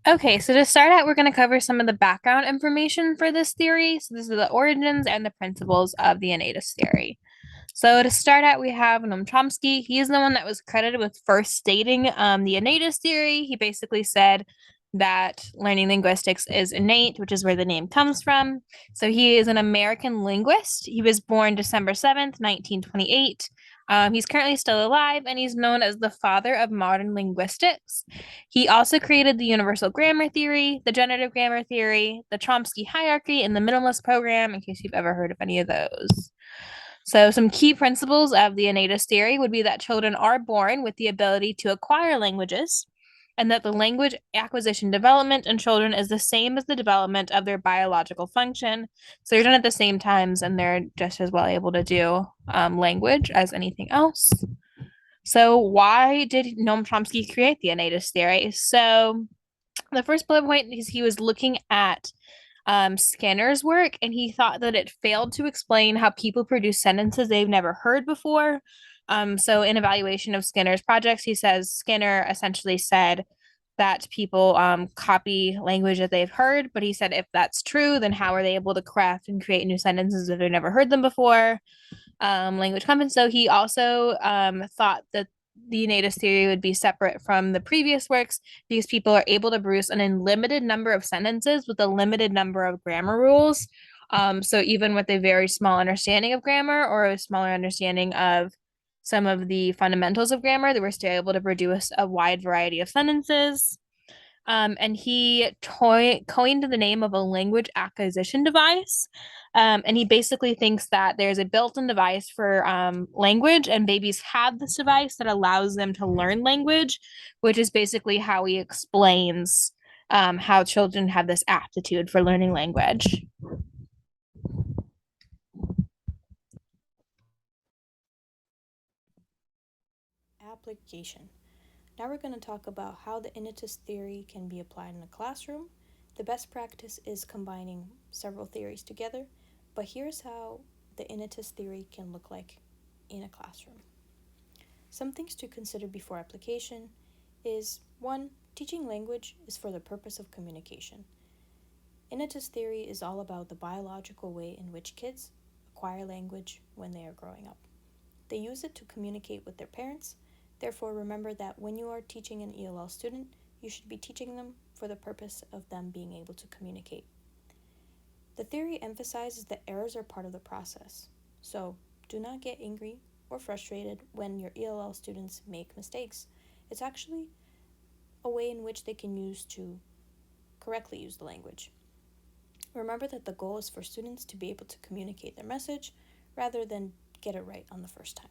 Okay, so to start out, we're going to cover some of the background information for this theory. So, this is the origins and the principles of the innatist theory. So, to start out, we have Noam Chomsky. He's the one that was credited with first stating the innatist theory. He basically said that learning linguistics is innate, which is where the name comes from. So, he is an American linguist. He was born December 7th, 1928. He's currently still alive and he's known as the father of modern linguistics. He also created the universal grammar theory, the generative grammar theory, the Chomsky hierarchy, and the minimalist program, in case you've ever heard of any of those. So, some key principles of the innatist theory would be that children are born with the ability to acquire languages, and that the language acquisition development in children is the same as the development of their biological function. So, they're done at the same times, and they're just as well able to do language as anything else. So, why did Noam Chomsky create the innatist theory? So, the first bullet point is he was looking at Skinner's work, and he thought that it failed to explain how people produce sentences they've never heard before. So, in evaluation of Skinner's projects, he says Skinner essentially said that people copy language that they've heard, but he said if that's true, then how are they able to craft and create new sentences if they've never heard them before? Language comes. And so he also thought that the innatist theory would be separate from the previous works because people are able to produce an unlimited number of sentences with a limited number of grammar rules. So even with a very small understanding of grammar or a smaller understanding of some of the fundamentals of grammar, they were still able to produce a wide variety of sentences. And he coined the name of a language acquisition device. And he basically thinks that there's a built in device for language, and babies have this device that allows them to learn language, which is basically how he explains how children have this aptitude for learning language. Application. Now we're going to talk about how the Innatist theory can be applied in a classroom. The best practice is combining several theories together, but here's how the Innatist theory can look like in a classroom. Some things to consider before application is 1. Teaching language is for the purpose of communication. Innatist theory is all about the biological way in which kids acquire language when they are growing up. They use it to communicate with their parents. Therefore, remember that when you are teaching an ELL student, you should be teaching them for the purpose of them being able to communicate. The theory emphasizes that errors are part of the process. So, do not get angry or frustrated when your ELL students make mistakes. It's actually a way in which they can use to correctly use the language. Remember that the goal is for students to be able to communicate their message rather than get it right on the first time.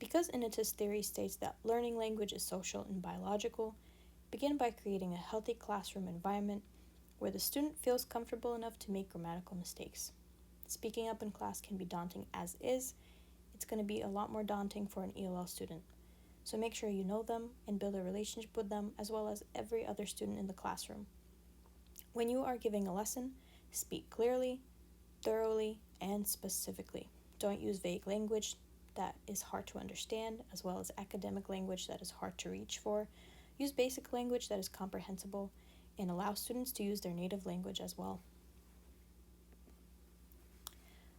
Because Innatist theory states that learning language is social and biological, begin by creating a healthy classroom environment where the student feels comfortable enough to make grammatical mistakes. Speaking up in class can be daunting as is. It's going to be a lot more daunting for an ELL student. So make sure you know them and build a relationship with them as well as every other student in the classroom. When you are giving a lesson, speak clearly, thoroughly, and specifically. Don't use vague language that is hard to understand, as well as academic language that is hard to reach for. Use basic language that is comprehensible, and allow students to use their native language as well.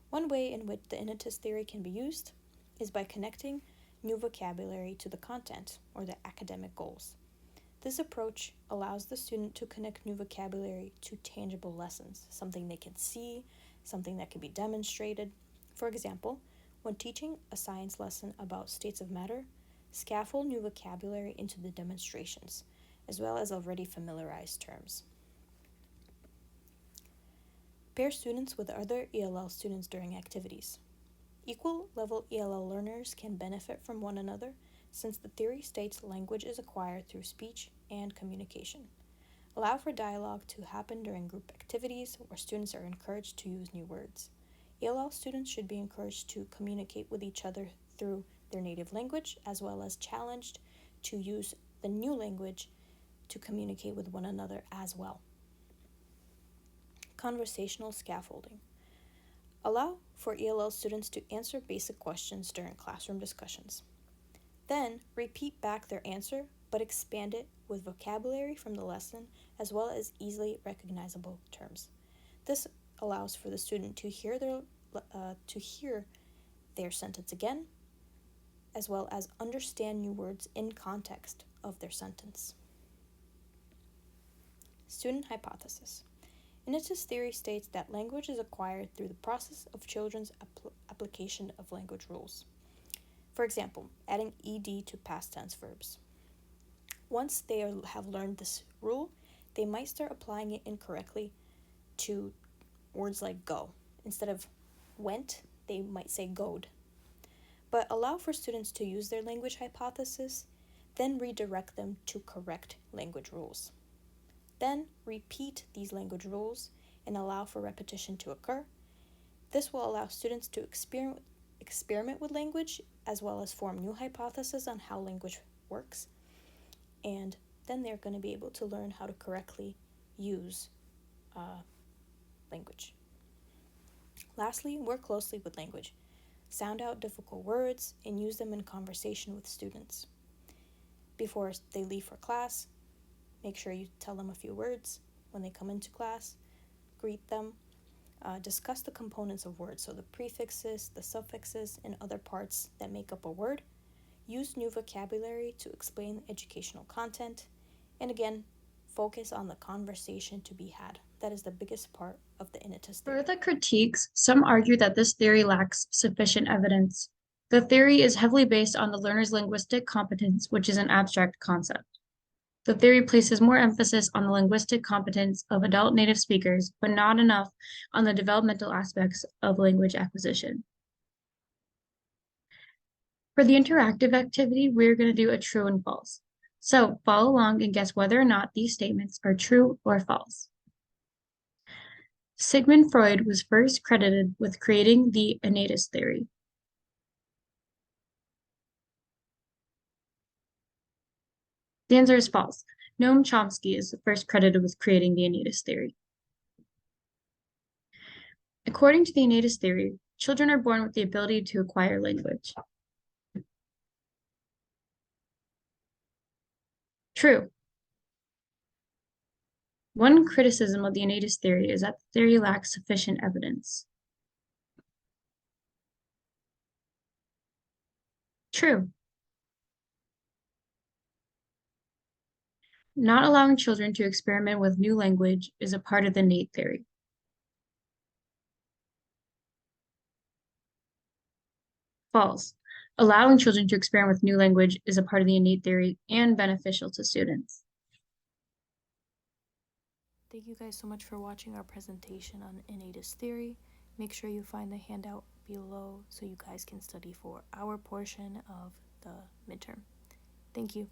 One way in which the Innatist theory can be used is by connecting new vocabulary to the content or the academic goals. This approach allows the student to connect new vocabulary to tangible lessons, something they can see, something that can be demonstrated. For example, when teaching a science lesson about states of matter, scaffold new vocabulary into the demonstrations, as well as already familiarized terms. Pair students with other ELL students during activities. Equal level ELL learners can benefit from one another since the theory states language is acquired through speech and communication. Allow for dialogue to happen during group activities where students are encouraged to use new words. ELL students should be encouraged to communicate with each other through their native language as well as challenged to use the new language to communicate with one another as well. Conversational scaffolding. Allow for ELL students to answer basic questions during classroom discussions. Then, repeat back their answer, but expand it with vocabulary from the lesson as well as easily recognizable terms. This allows for the student to hear their sentence again, as well as understand new words in context of their sentence. Student hypothesis. Innatist theory states that language is acquired through the process of children's application of language rules. For example, adding ed to past tense verbs. Once they have learned this rule, they might start applying it incorrectly to words like go. Instead of went, they might say goed. But allow for students to use their language hypothesis, then redirect them to correct language rules. Then repeat these language rules and allow for repetition to occur. This will allow students to experiment with language as well as form new hypotheses on how language works. And then they're going to be able to learn how to correctly use language. Lastly, work closely with language. Sound out difficult words and use them in conversation with students. Before they leave for class, make sure you tell them a few words. When they come into class, greet them. Discuss the components of words, so the prefixes, the suffixes, and other parts that make up a word. Use new vocabulary to explain educational content. And again, focus on the conversation to be had. That is the biggest part of the Innatist theory. For the critiques, some argue that this theory lacks sufficient evidence. The theory is heavily based on the learner's linguistic competence, which is an abstract concept. The theory places more emphasis on the linguistic competence of adult native speakers, but not enough on the developmental aspects of language acquisition. For the interactive activity, we're going to do a true and false. So follow along and guess whether or not these statements are true or false. Sigmund Freud was first credited with creating the Innatist theory. The answer is false. Noam Chomsky is the first credited with creating the Innatist theory. According to the Innatist theory, children are born with the ability to acquire language. True. One criticism of the Innatist theory is that the theory lacks sufficient evidence. True. Not allowing children to experiment with new language is a part of the innate theory. False. Allowing children to experiment with new language is a part of the innate theory and beneficial to students. Thank you guys so much for watching our presentation on Innatist theory. Make sure you find the handout below so you guys can study for our portion of the midterm. Thank you.